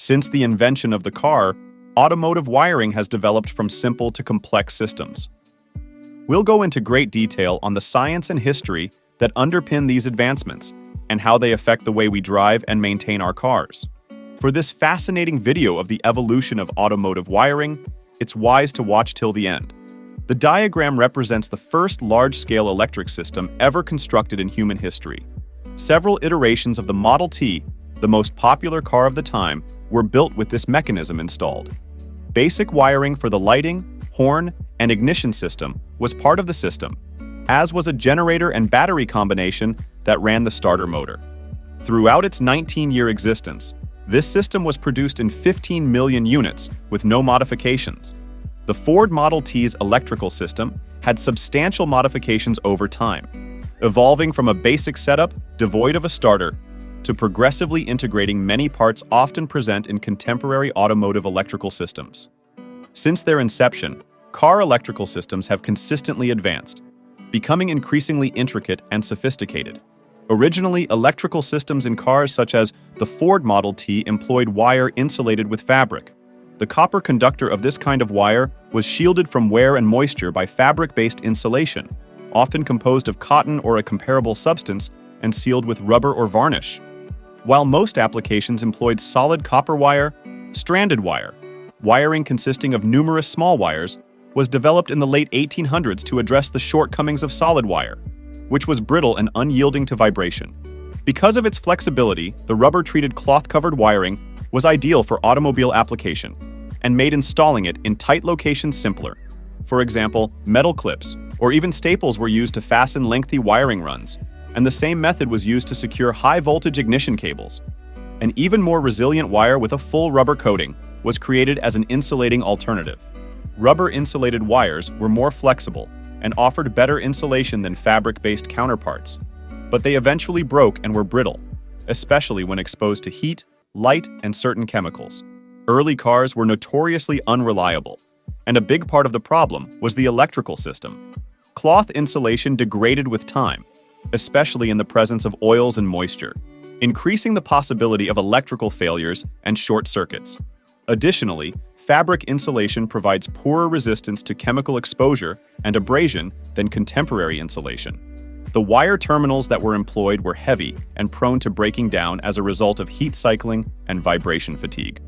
Since the invention of the car, automotive wiring has developed from simple to complex systems. We'll go into great detail on the science and history that underpin these advancements and how they affect the way we drive and maintain our cars. For this fascinating video of the evolution of automotive wiring, it's wise to watch till the end. The diagram represents the first large-scale electric system ever constructed in human history. Several iterations of the Model T, the most popular car of the time, were built with this mechanism installed. Basic wiring for the lighting, horn, and ignition system was part of the system, as was a generator and battery combination that ran the starter motor. Throughout its 19-year existence, this system was produced in 15 million units with no modifications. The Ford Model T's electrical system had substantial modifications over time, evolving from a basic setup devoid of a starter to progressively integrating many parts often present in contemporary automotive electrical systems. Since their inception, car electrical systems have consistently advanced, becoming increasingly intricate and sophisticated. Originally, electrical systems in cars such as the Ford Model T employed wire insulated with fabric. The copper conductor of this kind of wire was shielded from wear and moisture by fabric-based insulation, often composed of cotton or a comparable substance and sealed with rubber or varnish. While most applications employed solid copper wire, stranded wire, wiring consisting of numerous small wires, was developed in the late 1800s to address the shortcomings of solid wire, which was brittle and unyielding to vibration. Because of its flexibility, the rubber-treated cloth-covered wiring was ideal for automobile application and made installing it in tight locations simpler. For example, metal clips or even staples were used to fasten lengthy wiring runs, and the same method was used to secure high-voltage ignition cables. An even more resilient wire with a full rubber coating was created as an insulating alternative. Rubber-insulated wires were more flexible and offered better insulation than fabric-based counterparts, but they eventually broke and were brittle, especially when exposed to heat, light, and certain chemicals. Early cars were notoriously unreliable, and a big part of the problem was the electrical system. Cloth insulation degraded with time, especially in the presence of oils and moisture, increasing the possibility of electrical failures and short circuits. Additionally, fabric insulation provides poorer resistance to chemical exposure and abrasion than contemporary insulation. The wire terminals that were employed were heavy and prone to breaking down as a result of heat cycling and vibration fatigue.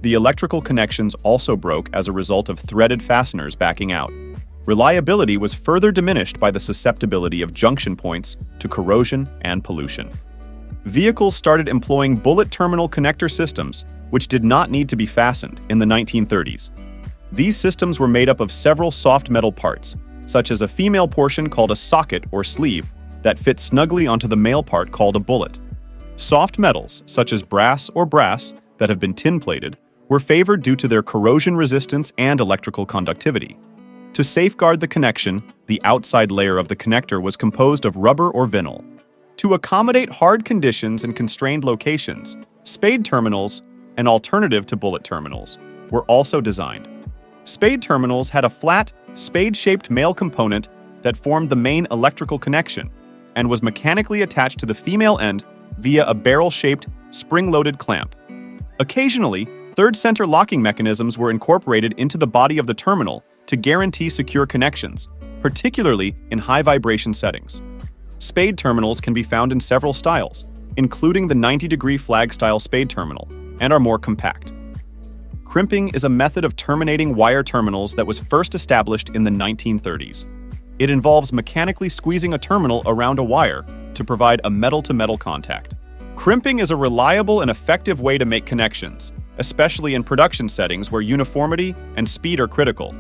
The electrical connections also broke as a result of threaded fasteners backing out. Reliability was further diminished by the susceptibility of junction points to corrosion and pollution. Vehicles started employing bullet terminal connector systems, which did not need to be fastened, in the 1930s. These systems were made up of several soft metal parts, such as a female portion called a socket or sleeve that fit snugly onto the male part called a bullet. Soft metals, such as brass that have been tin-plated, were favored due to their corrosion resistance and electrical conductivity. To safeguard the connection, the outside layer of the connector was composed of rubber or vinyl. To accommodate hard conditions and constrained locations, spade terminals, an alternative to bullet terminals, were also designed. Spade terminals had a flat, spade-shaped male component that formed the main electrical connection and was mechanically attached to the female end via a barrel-shaped, spring-loaded clamp. Occasionally, third-center locking mechanisms were incorporated into the body of the terminal to guarantee secure connections, particularly in high-vibration settings. Spade terminals can be found in several styles, including the 90-degree flag-style spade terminal, and are more compact. Crimping is a method of terminating wire terminals that was first established in the 1930s. It involves mechanically squeezing a terminal around a wire to provide a metal-to-metal contact. Crimping is a reliable and effective way to make connections, especially in production settings where uniformity and speed are critical.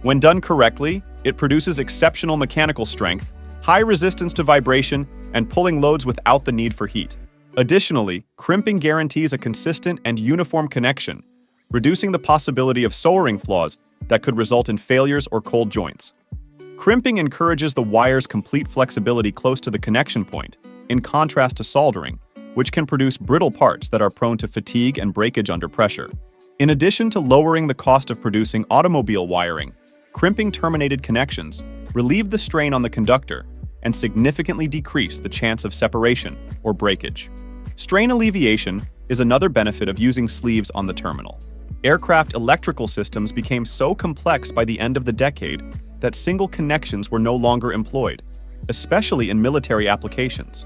When done correctly, it produces exceptional mechanical strength, high resistance to vibration, and pulling loads without the need for heat. Additionally, crimping guarantees a consistent and uniform connection, reducing the possibility of soldering flaws that could result in failures or cold joints. Crimping encourages the wire's complete flexibility close to the connection point, in contrast to soldering, which can produce brittle parts that are prone to fatigue and breakage under pressure. In addition to lowering the cost of producing automobile wiring, crimping terminated connections relieve the strain on the conductor and significantly decrease the chance of separation or breakage. Strain alleviation is another benefit of using sleeves on the terminal. Aircraft electrical systems became so complex by the end of the decade that single connections were no longer employed, especially in military applications.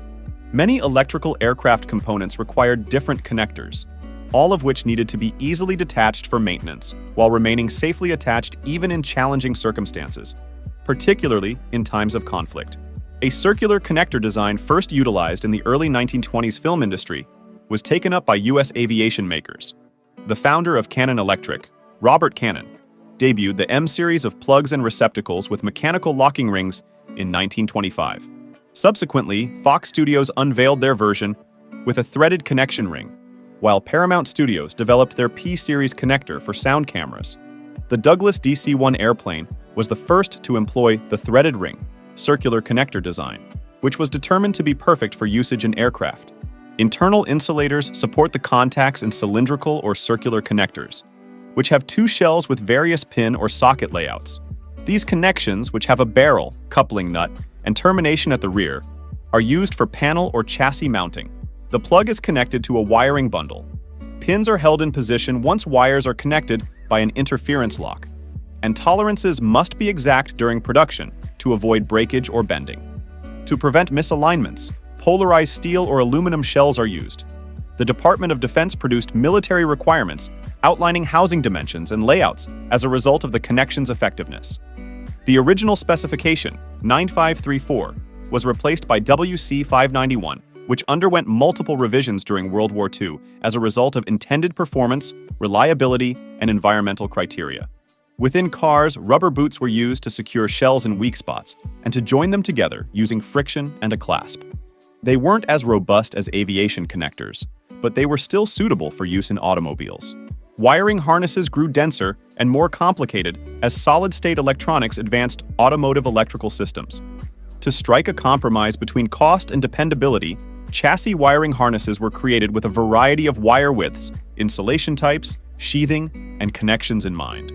Many electrical aircraft components required different connectors, all of which needed to be easily detached for maintenance, while remaining safely attached even in challenging circumstances, particularly in times of conflict. A circular connector design first utilized in the early 1920s film industry was taken up by U.S. aviation makers. The founder of Cannon Electric, Robert Cannon, debuted the M series of plugs and receptacles with mechanical locking rings in 1925. Subsequently, Fox Studios unveiled their version with a threaded connection ring, while Paramount Studios developed their P-series connector for sound cameras. The Douglas DC-1 airplane was the first to employ the threaded ring, circular connector design, which was determined to be perfect for usage in aircraft. Internal insulators support the contacts in cylindrical or circular connectors, which have two shells with various pin or socket layouts. These connections, which have a barrel, coupling nut, and termination at the rear, are used for panel or chassis mounting. The plug is connected to a wiring bundle. Pins are held in position once wires are connected by an interference lock, and tolerances must be exact during production to avoid breakage or bending. To prevent misalignments, polarized steel or aluminum shells are used. The Department of Defense produced military requirements outlining housing dimensions and layouts as a result of the connection's effectiveness. The original specification, 9534, was replaced by WC 591, which underwent multiple revisions during World War II as a result of intended performance, reliability, and environmental criteria. Within cars, rubber boots were used to secure shells in weak spots and to join them together using friction and a clasp. They weren't as robust as aviation connectors, but they were still suitable for use in automobiles. Wiring harnesses grew denser and more complicated as solid-state electronics advanced automotive electrical systems. To strike a compromise between cost and dependability, chassis wiring harnesses were created with a variety of wire widths, insulation types, sheathing, and connections in mind.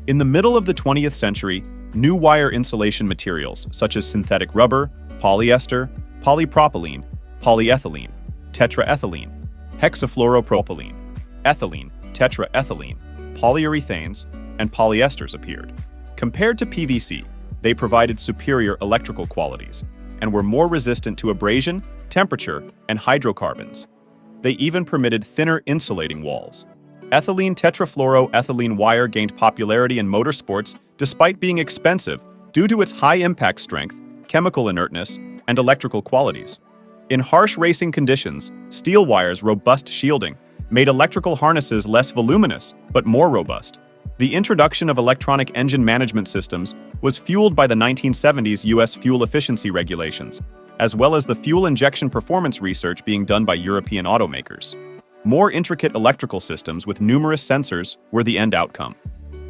In the middle of the 20th century, new wire insulation materials such as synthetic rubber, polyester, polypropylene, polyethylene, tetraethylene, hexafluoropropylene, ethylene, tetraethylene, polyurethanes, and polyesters appeared. Compared to PVC, they provided superior electrical qualities and were more resistant to abrasion, temperature, and hydrocarbons. They even permitted thinner insulating walls. Ethylene tetrafluoroethylene wire gained popularity in motorsports despite being expensive due to its high impact strength, chemical inertness, and electrical qualities. In harsh racing conditions, steel wire's robust shielding made electrical harnesses less voluminous but more robust. The introduction of electronic engine management systems was fueled by the 1970s U.S. fuel efficiency regulations, as well as the fuel injection performance research being done by European automakers. More intricate electrical systems with numerous sensors were the end outcome.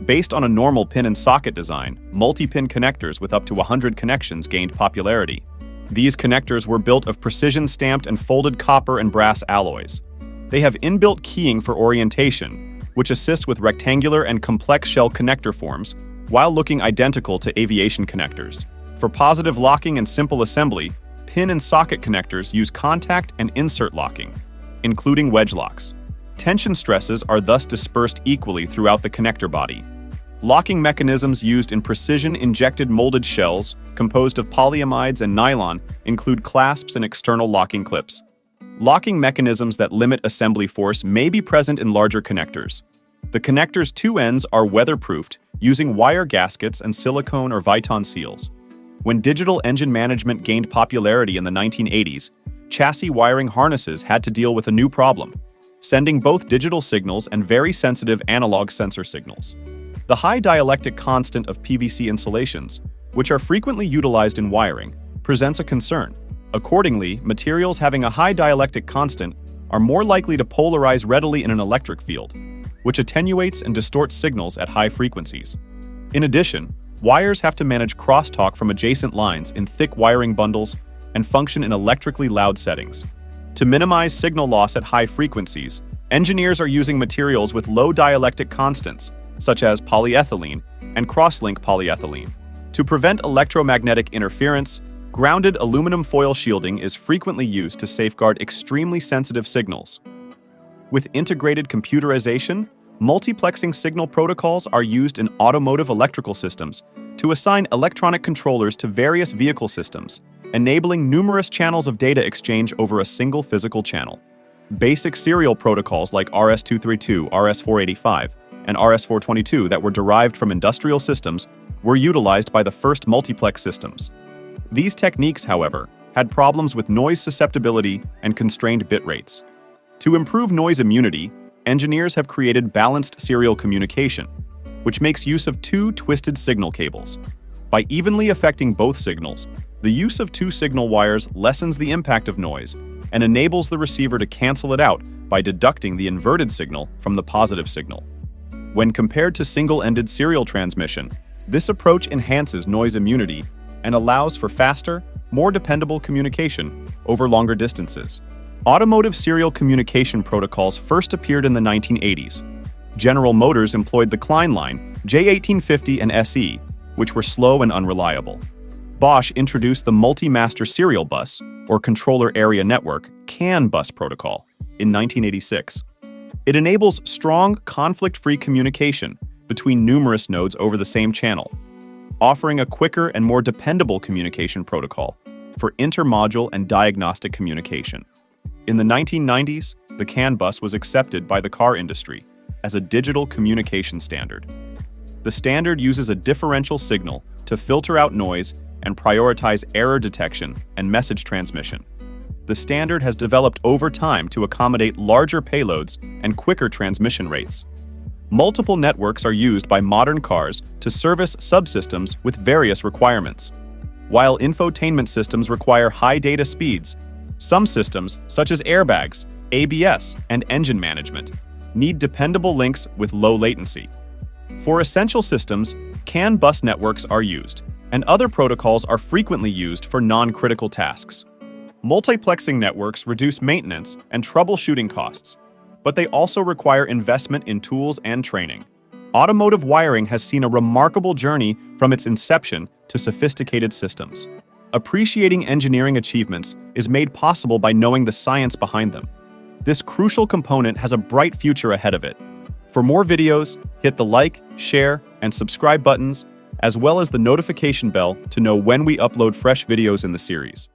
Based on a normal pin and socket design, multi-pin connectors with up to 100 connections gained popularity. These connectors were built of precision-stamped and folded copper and brass alloys. They have inbuilt keying for orientation, which assists with rectangular and complex shell connector forms while looking identical to aviation connectors. For positive locking and simple assembly, pin and socket connectors use contact and insert locking, including wedge locks. Tension stresses are thus dispersed equally throughout the connector body. Locking mechanisms used in precision-injected molded shells composed of polyamides and nylon include clasps and external locking clips. Locking mechanisms that limit assembly force may be present in larger connectors. The connector's two ends are weatherproofed using wire gaskets and silicone or Viton seals. When digital engine management gained popularity in the 1980s, chassis wiring harnesses had to deal with a new problem, sending both digital signals and very sensitive analog sensor signals. The high dielectric constant of PVC insulations, which are frequently utilized in wiring, presents a concern. Accordingly, materials having a high dielectric constant are more likely to polarize readily in an electric field, which attenuates and distorts signals at high frequencies. In addition, wires have to manage crosstalk from adjacent lines in thick wiring bundles and function in electrically loud settings. To minimize signal loss at high frequencies, engineers are using materials with low dielectric constants, such as polyethylene and crosslink polyethylene. To prevent electromagnetic interference, Grounded aluminum foil shielding is frequently used to safeguard extremely sensitive signals. With integrated computerization, multiplexing signal protocols are used in automotive electrical systems to assign electronic controllers to various vehicle systems, enabling numerous channels of data exchange over a single physical channel. Basic serial protocols like RS-232, RS-485, and RS-422 that were derived from industrial systems were utilized by the first multiplex systems. These techniques, however, had problems with noise susceptibility and constrained bit rates. To improve noise immunity, engineers have created balanced serial communication, which makes use of two twisted signal cables. By evenly affecting both signals, the use of two signal wires lessens the impact of noise and enables the receiver to cancel it out by deducting the inverted signal from the positive signal. When compared to single-ended serial transmission, this approach enhances noise immunity and allows for faster, more dependable communication over longer distances. Automotive serial communication protocols first appeared in the 1980s. General Motors employed the Klein line, J1850 and SE, which were slow and unreliable. Bosch introduced the Multi-Master Serial Bus, or Controller Area Network, CAN bus protocol, in 1986. It enables strong, conflict-free communication between numerous nodes over the same channel, offering a quicker and more dependable communication protocol for intermodule and diagnostic communication. In the 1990s, the CAN bus was accepted by the car industry as a digital communication standard. The standard uses a differential signal to filter out noise and prioritize error detection and message transmission. The standard has developed over time to accommodate larger payloads and quicker transmission rates. Multiple networks are used by modern cars to service subsystems with various requirements. While infotainment systems require high data speeds, some systems, such as airbags, ABS, and engine management, need dependable links with low latency. For essential systems, CAN bus networks are used, and other protocols are frequently used for non-critical tasks. Multiplexing networks reduce maintenance and troubleshooting costs, but they also require investment in tools and training. Automotive wiring has seen a remarkable journey from its inception to sophisticated systems. Appreciating engineering achievements is made possible by knowing the science behind them. This crucial component has a bright future ahead of it. For more videos, hit the like, share, and subscribe buttons, as well as the notification bell to know when we upload fresh videos in the series.